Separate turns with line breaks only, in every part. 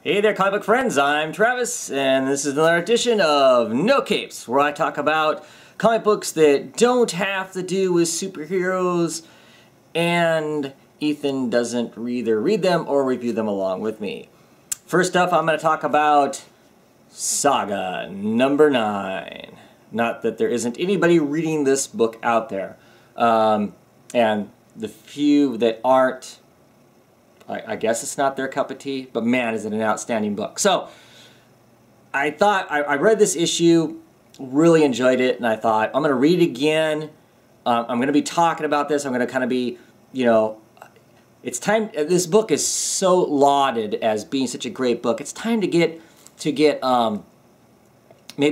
Hey there, comic book friends, I'm Travis, and this is another edition of No Capes, where I talk about comic books that don't have to do with superheroes, and Ethan doesn't either read them or review them along with me. First up, I'm going to talk about Saga number 9. Not that there isn't anybody reading this book out there. And the few that aren't, I guess it's not their cup of tea, but man, is it an outstanding book. So, I thought, I read this issue, really enjoyed it, and I thought, I'm going to read it again. I'm going to be talking about this. I'm going to kind of be, you know, it's time, this book is so lauded as being such a great book. It's time to get maybe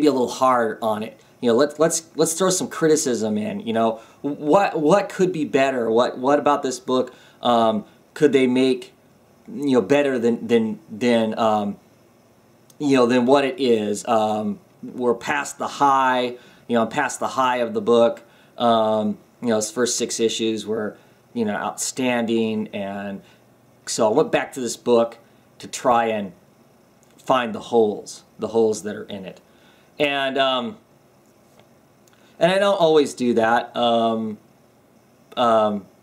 a little hard on it. You know, let's throw some criticism in. You know, what could be better? What about this book could they make, you know, better than what it is? We're past the high, you know, past the high of the book. You know, its first 6 issues were, you know, outstanding, and so I went back to this book to try and find the holes that are in it, and I don't always do that.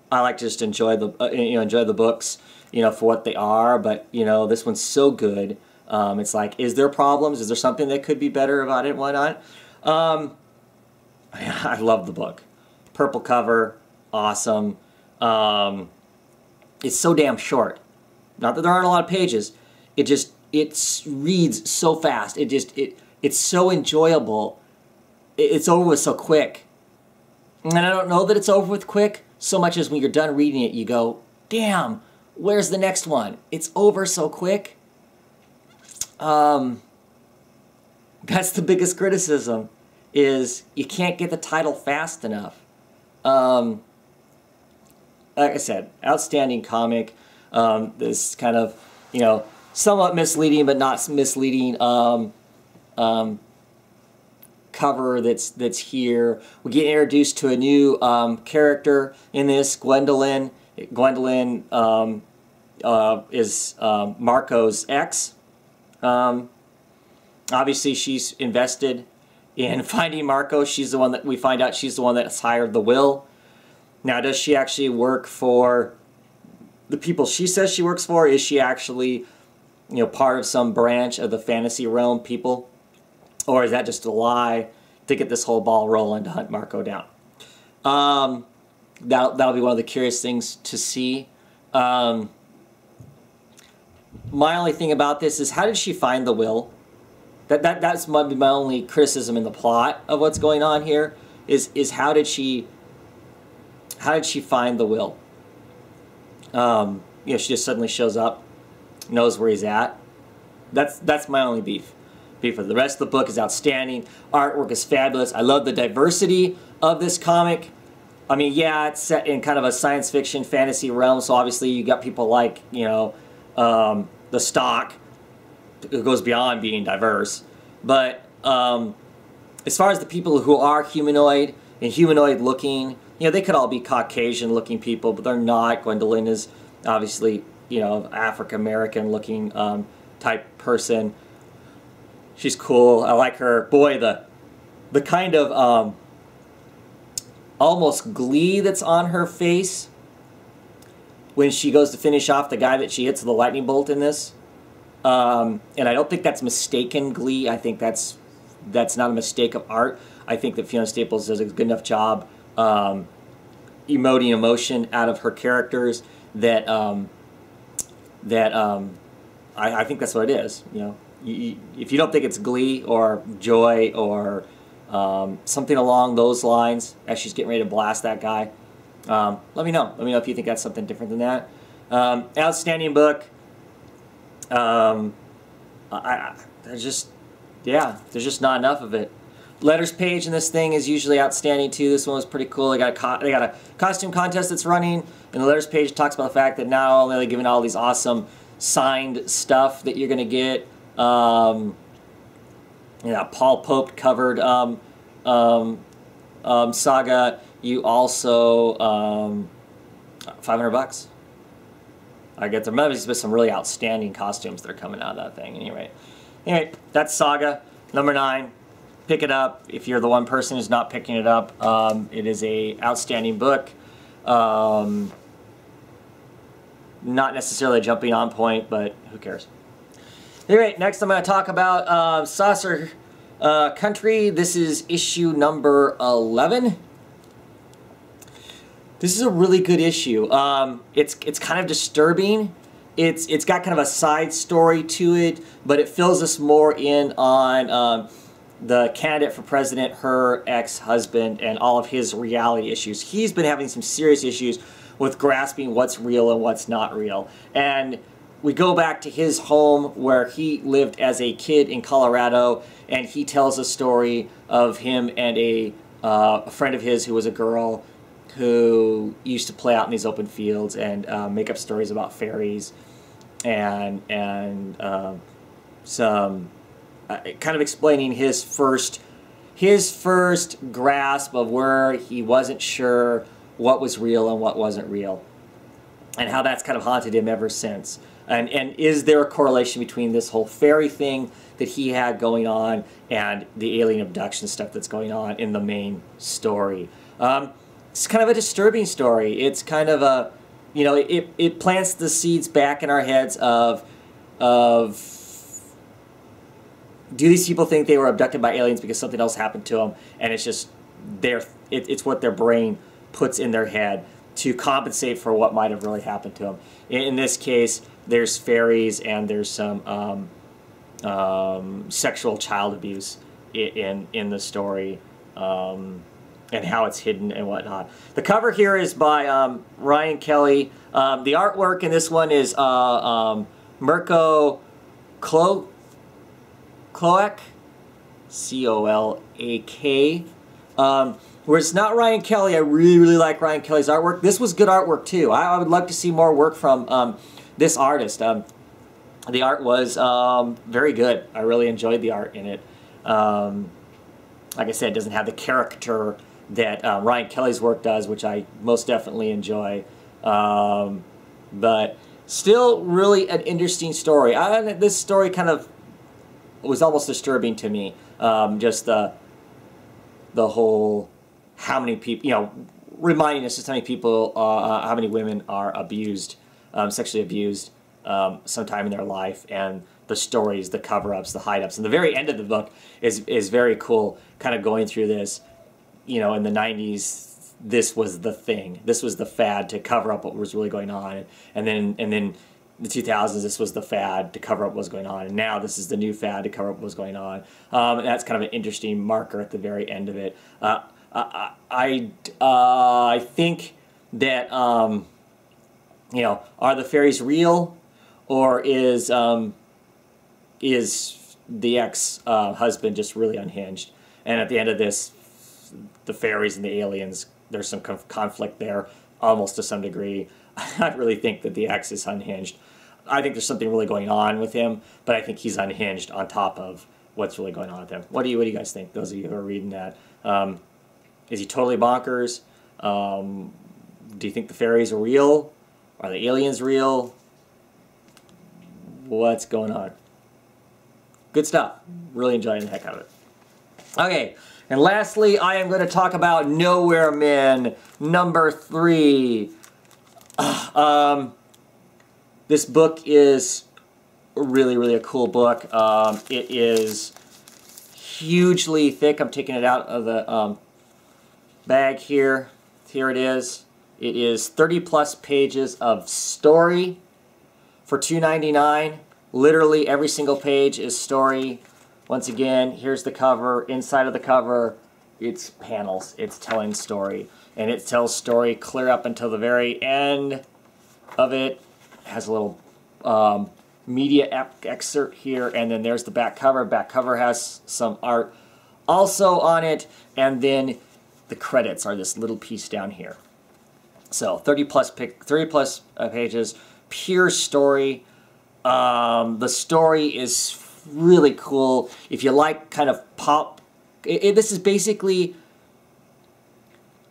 I like to just enjoy the books, you know, for what they are. But you know, this one's so good. It's like, is there problems? Is there something that could be better about it? Why not? I love the book. Purple cover, awesome. It's so damn short. Not that there aren't a lot of pages. It reads so fast. It's so enjoyable. It's over with so quick. And I don't know that it's over with quick so much as when you're done reading it, you go, damn, where's the next one? It's over so quick. That's the biggest criticism, is you can't get the title fast enough. Like I said, outstanding comic. This kind of, you know, somewhat misleading but not misleading cover that's here. We get introduced to a new character in this, Gwendolyn. Gwendolyn is Marco's ex. Obviously, she's invested in finding Marco. She's the one that we find out she's the one that's hired the will. Now, does she actually work for the people she says she works for? Is she actually, you know, part of some branch of the fantasy realm people? Or is that just a lie to get this whole ball rolling to hunt Marco down? That'll be one of the curious things to see. My only thing about this is, how did she find the will? That's my only criticism in the plot of what's going on here. Is how did she find the will? You know, she just suddenly shows up, knows where he's at. That's my only beef. The rest of the book is outstanding. Artwork is fabulous. I love the diversity of this comic. I mean, yeah, it's set in kind of a science fiction fantasy realm, so obviously you got people like, you know, the stock, who goes beyond being diverse. But as far as the people who are humanoid and humanoid looking, you know, they could all be Caucasian looking people, but they're not. Gwendolyn is obviously, you know, African American looking type person. She's cool. I like her. Boy, the kind of almost glee that's on her face when she goes to finish off the guy that she hits with the lightning bolt in this. And I don't think that's mistaken glee. I think that's not a mistake of art. I think that Fiona Staples does a good enough job emoting emotion out of her characters that I think that's what it is. You know. If you don't think it's glee or joy or something along those lines as she's getting ready to blast that guy, let me know. Let me know if you think that's something different than that. Outstanding book. There's just not enough of it. Letters page in this thing is usually outstanding too. This one was pretty cool. They got a costume contest that's running, and the letters page talks about the fact that not only are they giving all these awesome signed stuff that you're gonna get. Yeah, Paul Pope covered Saga. You also $500. I get there must be some really outstanding costumes that are coming out of that thing. Anyway, that's Saga number 9. Pick it up if you're the one person who's not picking it up. It is a outstanding book. Not necessarily a jumping on point, but who cares? Anyway, next I'm going to talk about Saucer Country. This is issue number 11. This is a really good issue. It's kind of disturbing. It's got kind of a side story to it, but it fills us more in on the candidate for president, her ex-husband, and all of his reality issues. He's been having some serious issues with grasping what's real and what's not real. And we go back to his home where he lived as a kid in Colorado, and he tells a story of him and a friend of his who was a girl who used to play out in these open fields and make up stories about fairies and some kind of explaining his first grasp of where he wasn't sure what was real and what wasn't real, and how that's kind of haunted him ever since. And is there a correlation between this whole fairy thing that he had going on and the alien abduction stuff that's going on in the main story? It's kind of a disturbing story. It's kind of a, you know, it plants the seeds back in our heads of do these people think they were abducted by aliens because something else happened to them, and it's just it's what their brain puts in their head to compensate for what might have really happened to them. In this case, there's fairies and there's some sexual child abuse in the story, and how it's hidden and whatnot. The cover here is by Ryan Kelly. The artwork in this one is Mirko Cloak, C-O-L-A-K. Where it's not Ryan Kelly, I really like Ryan Kelly's artwork. This was good artwork too. I would love to see more work from this artist. The art was very good. I really enjoyed the art in it. Like I said, it doesn't have the character that Ryan Kelly's work does, which I most definitely enjoy. But still really an interesting story. This story kind of was almost disturbing to me. Just the whole, how many people, you know, reminding us just how many people, how many women are abused, sexually abused sometime in their life, and the stories, the cover-ups, the hide-ups. And the very end of the book is very cool, kind of going through this. You know, in the 90s, this was the thing. This was the fad to cover up what was really going on. And then in the 2000s, this was the fad to cover up what was going on. And now this is the new fad to cover up what was going on. And that's kind of an interesting marker at the very end of it. I think that, you know, are the fairies real, or is the ex-husband just really unhinged? And at the end of this, the fairies and the aliens, there's some conflict there, almost to some degree. I really think that the ex is unhinged. I think there's something really going on with him, but I think he's unhinged on top of what's really going on with him. What do you guys think, those of you who are reading that? Is he totally bonkers? Do you think the fairies are real? Are the aliens real? What's going on? Good stuff. Really enjoying the heck out of it. Okay, and lastly, I am going to talk about Nowhere Men, number 3. This book is really a cool book. It is hugely thick. I'm taking it out of the bag here. Here it is. It is 30+ pages of story for $2.99. Literally every single page is story. Once again, here's the cover. Inside of the cover, it's panels. It's telling story. And it tells story clear up until the very end of it. It has a little media excerpt here, and then there's the back cover. Back cover has some art also on it, and then the credits are this little piece down here. So 30+ pages, pure story. The story is really cool. If you like kind of pop, this is basically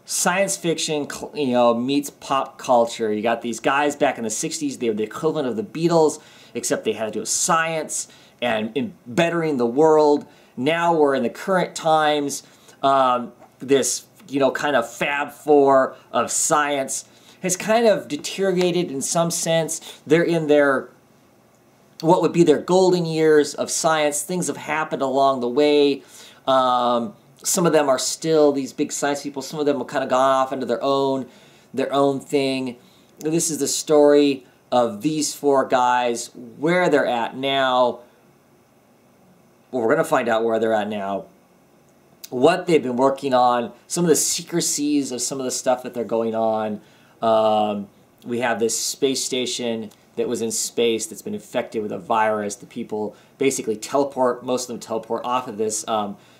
science fiction, you know, meets pop culture. You got these guys back in the 60s, they were the equivalent of the Beatles, except they had to do with science and in bettering the world. Now we're in the current times, this, you know, kind of Fab Four of science has kind of deteriorated in some sense. They're in their, what would be their golden years of science. Things have happened along the way. Some of them are still these big science people. Some of them have kind of gone off into their own thing. This is the story of these four guys, where they're at now. Well, we're going to find out where they're at now, what they've been working on, some of the secrecies of some of the stuff that they're going on. We have this space station that was in space that's been infected with a virus. The people basically teleport, most of them teleport off of this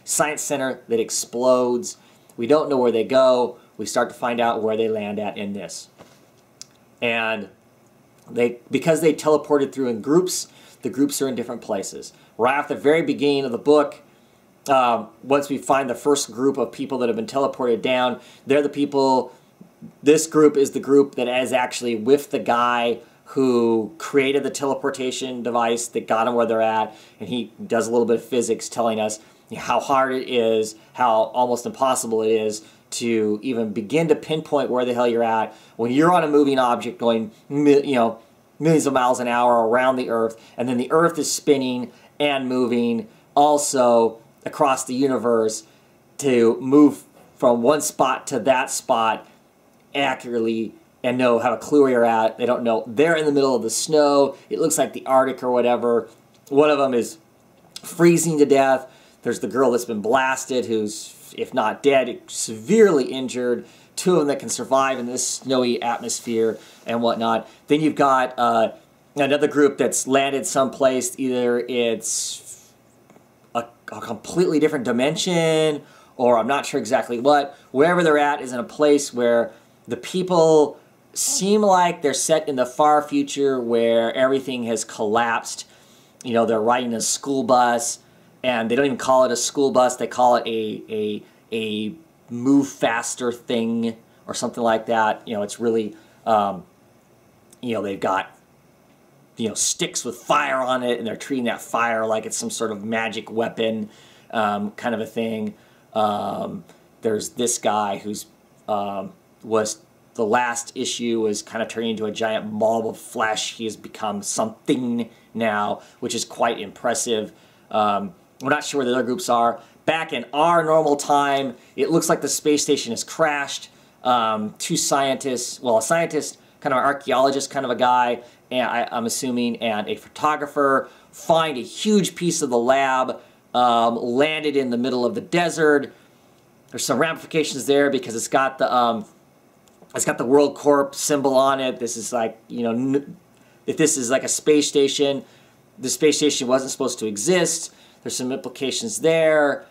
science center that explodes. We don't know where they go. We start to find out where they land at in this. And because they teleported through in groups, the groups are in different places. Right off the very beginning of the book, once we find the first group of people that have been teleported down, they're the people, this group is the group that is actually with the guy who created the teleportation device that got them where they're at, and he does a little bit of physics telling us how hard it is, how almost impossible it is to even begin to pinpoint where the hell you're at when you're on a moving object going, you know, millions of miles an hour around the Earth, and then the Earth is spinning and moving also across the universe to move from one spot to that spot accurately and have a clue where you're at. They don't know. They're in the middle of the snow. It looks like the Arctic or whatever. One of them is freezing to death. There's the girl that's been blasted who's, if not dead, severely injured. Two of them that can survive in this snowy atmosphere and whatnot. Then you've got another group that's landed someplace. Either it's a completely different dimension, or I'm not sure exactly what. Wherever they're at is in a place where the people seem like they're set in the far future where everything has collapsed. You know, they're riding a school bus, and they don't even call it a school bus. They call it a move faster thing or something like that. You know, it's really, you know, they've got, you know, sticks with fire on it, and they're treating that fire like it's some sort of magic weapon, kind of a thing. There's this guy who's was the last issue was kind of turning into a giant ball of flesh. He has become something now, which is quite impressive. We're not sure where the other groups are. Back in our normal time, it looks like the space station has crashed. Two scientists, well, a scientist, kind of an archaeologist kind of a guy, and I'm assuming, and a photographer, find a huge piece of the lab, landed in the middle of the desert. There's some ramifications there because it's got the World Corp symbol on it. This is like, you know, if this is like a space station, the space station wasn't supposed to exist. There's some implications there.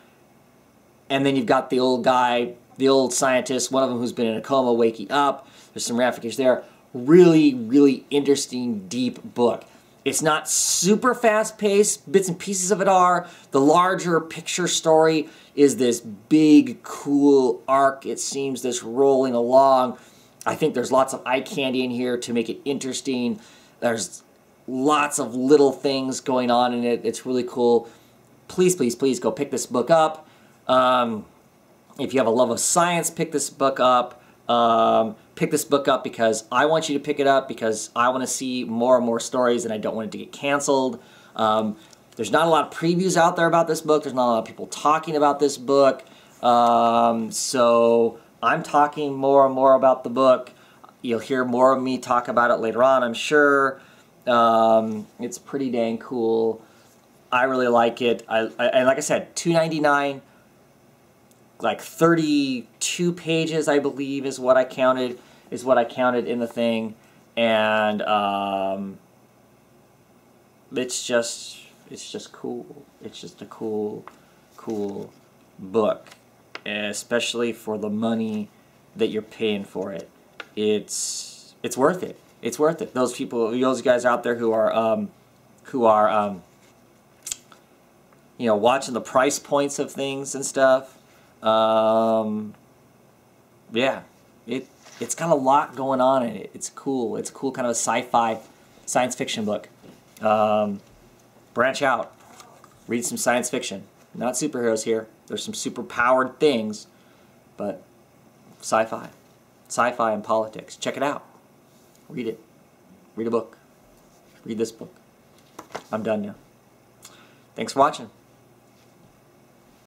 And then you've got the old guy, the old scientist, one of them who's been in a coma waking up. There's some ramifications there. Really, really interesting, deep book. It's not super fast-paced. Bits and pieces of it are. The larger picture story is this big, cool arc, it seems, that's rolling along. I think there's lots of eye candy in here to make it interesting. There's lots of little things going on in it. It's really cool. Please, please, please go pick this book up. If you have a love of science, pick this book up. Pick this book up because I want you to pick it up because I want to see more and more stories and I don't want it to get canceled. There's not a lot of previews out there about this book. There's not a lot of people talking about this book. So I'm talking more and more about the book. You'll hear more of me talk about it later on, I'm sure. It's pretty dang cool. I really like it. And like I said, $2.99, like 32 pages, I believe, is what I counted. In the thing, and it's just cool. It's just a cool book, especially for the money that you're paying for it. It's worth it. It's worth it. Those people, those guys out there who are you know, watching the price points of things and stuff. yeah, it's got a lot going on in it. It's cool. It's a cool kind of a sci-fi science fiction book. Branch out. Read some science fiction. Not superheroes here. There's some super powered things, but sci-fi. Sci-fi and politics. Check it out. Read it. Read a book. Read this book. I'm done now. Thanks for watching.